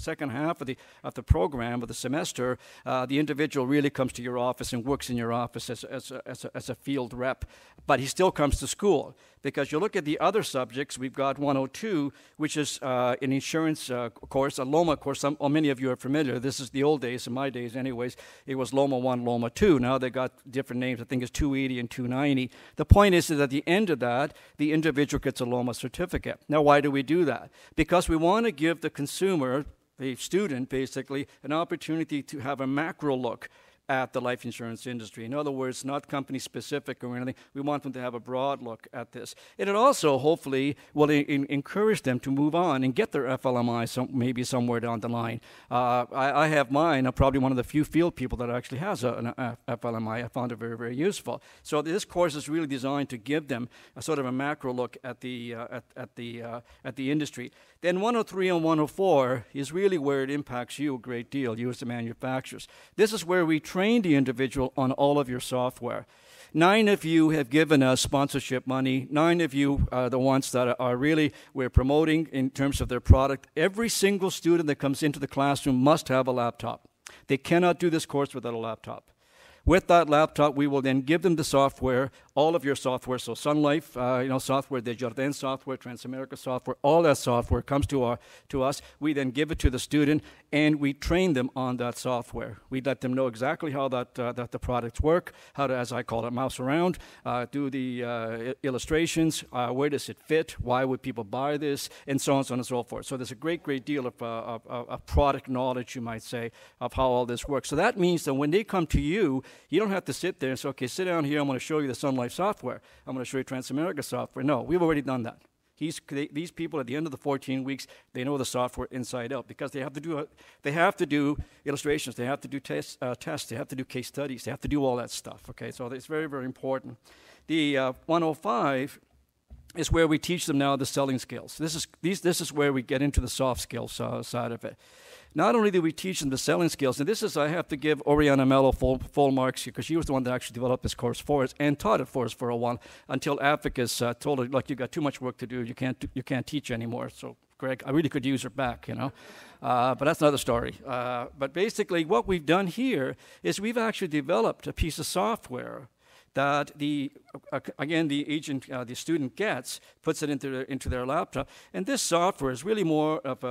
second half of the program, of the semester, the individual really comes to your office and works in your office as a field rep. But he still comes to school, because you look at the other subjects. We've got 102, which is an insurance course, a LOMA course. Many of you are familiar. This is the old days, in my days anyways. It was LOMA 1, LOMA 2. Now they got different names. I think it's 280 and 290. The point is that at the end of that, the individual gets a LOMA certificate. Now, why do we do that? Because we want to give the consumer, the student basically, an opportunity to have a macro look at the life insurance industry. In other words, not company specific or anything. We want them to have a broad look at this. And it also hopefully will encourage them to move on and get their FLMI maybe somewhere down the line. I have mine. I'm probably one of the few field people that actually has an FLMI. I found it very, very useful. So this course is really designed to give them a sort of a macro look at the industry. Then 103 and 104 is really where it impacts you a great deal, you as the manufacturers. This is where we train the individual on all of your software. 9 of you have given us sponsorship money. 9 of you are the ones that are really, we're promoting in terms of their product. Every single student that comes into the classroom must have a laptop. They cannot do this course without a laptop. With that laptop, we will then give them the software, all of your software, so Sun Life, software, Desjardins software, Transamerica software, all that software comes to us. We then give it to the student, and we train them on that software. We let them know exactly how that the products work, how to, as I call it, mouse around, do the illustrations, where does it fit, why would people buy this, and so on and so forth. So there's a great deal of product knowledge, you might say, of how all this works. So that means that when they come to you, you don't have to sit there and say, okay, sit down here, I'm going to show you the Sun Life software. I'm going to show you Transamerica software. No, we've already done that. These people at the end of the 14 weeks, they know the software inside out, because they have to do illustrations, they have to do tests, they have to do case studies, they have to do all that stuff. Okay, so it's very, very important. The 105 is where we teach them now the selling skills. This is where we get into the soft skills side of it. Not only do we teach them the selling skills, and this is, I have to give Oriana Mello full marks here, because she was the one that actually developed this course for us and taught it for us for a while, until Advocis told her, look, you got too much work to do, you can't teach anymore. So Greg, I really could use her back, but that's another story. But basically what we've done here is we've actually developed a piece of software that the student gets, puts it into their laptop, and this software is really more of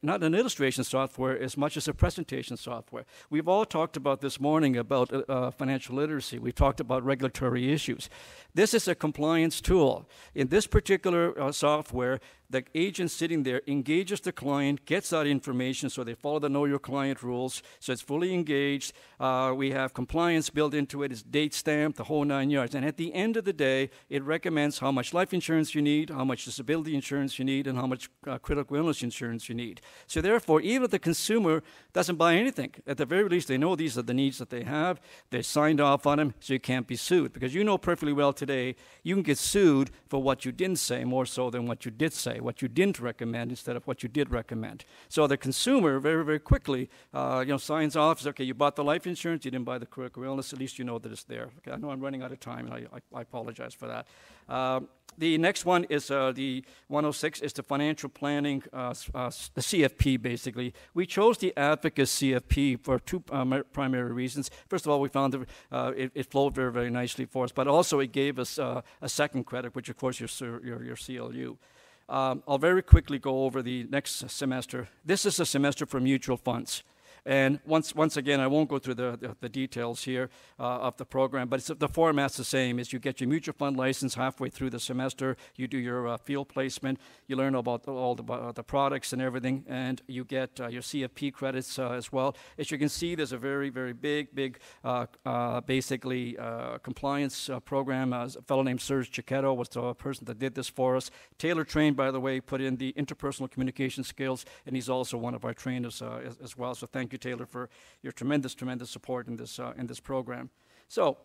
not an illustration software as much as a presentation software. We've all talked about this morning about financial literacy. We talked about regulatory issues. This is a compliance tool. In this particular software, the agent sitting there engages the client, gets that information, so they follow the Know Your Client rules, so it's fully engaged. We have compliance built into it. It's date stamped, the whole 9 yards. And at the end of the day, it recommends how much life insurance you need, how much disability insurance you need, and how much critical illness insurance you need. So therefore, even if the consumer doesn't buy anything, at the very least, they know these are the needs that they have. They're signed off on them, so you can't be sued. Because you know perfectly well today, you can get sued for what you didn't say more so than what you did say, what you didn't recommend instead of what you did recommend. So the consumer very, very quickly signs off, says, okay, you bought the life insurance, you didn't buy the critical illness, at least you know that it's there. Okay, I know I'm running out of time, and I apologize for that. The next one is the 106 is the financial planning, the CFP basically. We chose the Advocis CFP for two primary reasons. First of all, we found that it flowed very, very nicely for us, but also it gave us a second credit, which of course your CLU. I'll very quickly go over the next semester. This is a semester for mutual funds. And once again, I won't go through the details here of the program, but the format's the same. Is you get your mutual fund license halfway through the semester, you do your field placement, you learn about all the products and everything, and you get your CFP credits as well. As you can see, there's a very, very big basically compliance program. A fellow named Serge Chiquetto was the person that did this for us. Taylor trained, by the way, put in the interpersonal communication skills, and he's also one of our trainers as well. So thank you, Taylor, for your tremendous support in this program. So,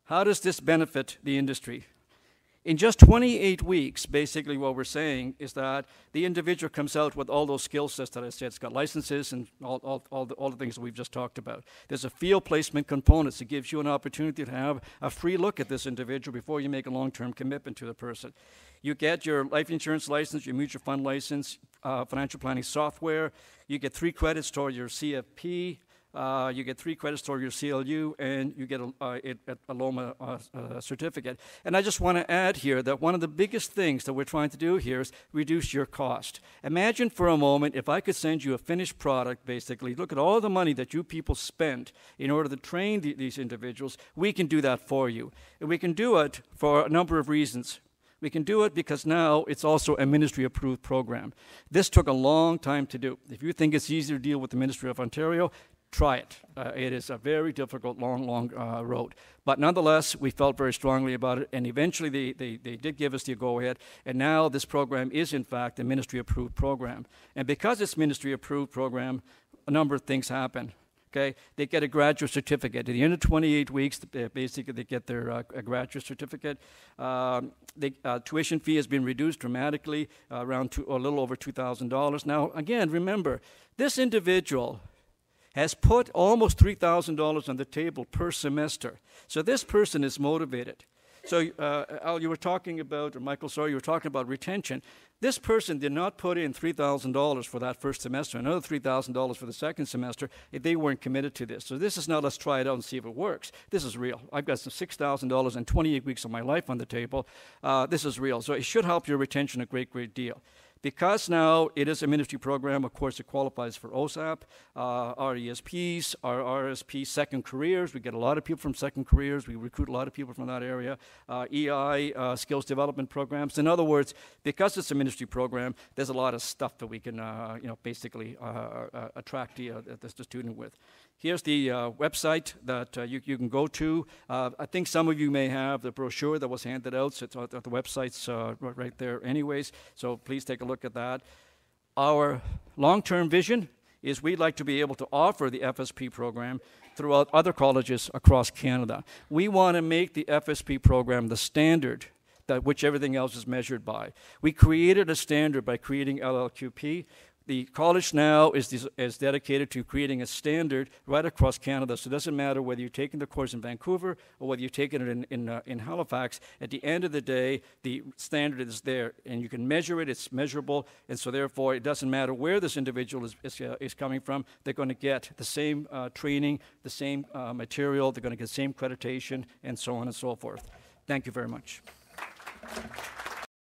how does this benefit the industry? In just 28 weeks, basically what we're saying is that the individual comes out with all those skill sets that I said. It's got licenses and all the things that we've just talked about. There's a field placement component that gives you an opportunity to have a free look at this individual before you make a long-term commitment to the person. You get your life insurance license, your mutual fund license, financial planning software. You get 3 credits toward your CFP. You get 3 credits toward your CLU, and you get a LOMA certificate. And I just want to add here that one of the biggest things that we're trying to do here is reduce your cost. Imagine for a moment if I could send you a finished product, basically. Look at all the money that you people spent in order to train these individuals. We can do that for you. And we can do it for a number of reasons. We can do it because now it's also a ministry-approved program. This took a long time to do. If you think it's easier to deal with the Ministry of Ontario, try it. It is a very difficult, long road. But nonetheless, we felt very strongly about it, and eventually they did give us the go-ahead, and now this program is, in fact, a ministry-approved program. And because it's ministry-approved program, a number of things happen. Okay, they get a graduate certificate. At the end of 28 weeks, basically they get their a graduate certificate. Tuition fee has been reduced dramatically, around a little over $2,000. Now, again, remember, this individual has put almost $3,000 on the table per semester. So this person is motivated. So Al, you were talking about, or Michael, sorry, you were talking about retention. This person did not put in $3,000 for that first semester, another $3,000 for the second semester, if they weren't committed to this. So this is not let's try it out and see if it works. This is real. I've got some $6,000 and 28 weeks of my life on the table. This is real. So it should help your retention a great deal. Because now it is a ministry program, of course, it qualifies for OSAP, our ESPs, our RSP second careers. We get a lot of people from second careers. We recruit a lot of people from that area. EI, skills development programs. In other words, because it's a ministry program, there's a lot of stuff that we can, basically attract the student with. Here's the website that you can go to. I think some of you may have the brochure that was handed out. So the website's right there anyways, so please take a look at that. Our long-term vision is we'd like to be able to offer the FSP program throughout other colleges across Canada. We want to make the FSP program the standard that which everything else is measured by. We created a standard by creating LLQP. The college now is dedicated to creating a standard right across Canada. So it doesn't matter whether you're taking the course in Vancouver or whether you're taking it in Halifax. At the end of the day, the standard is there, and you can measure it. It's measurable, and so therefore it doesn't matter where this individual is coming from. They're going to get the same training, the same material. They're going to get the same accreditation, and so on and so forth. Thank you very much.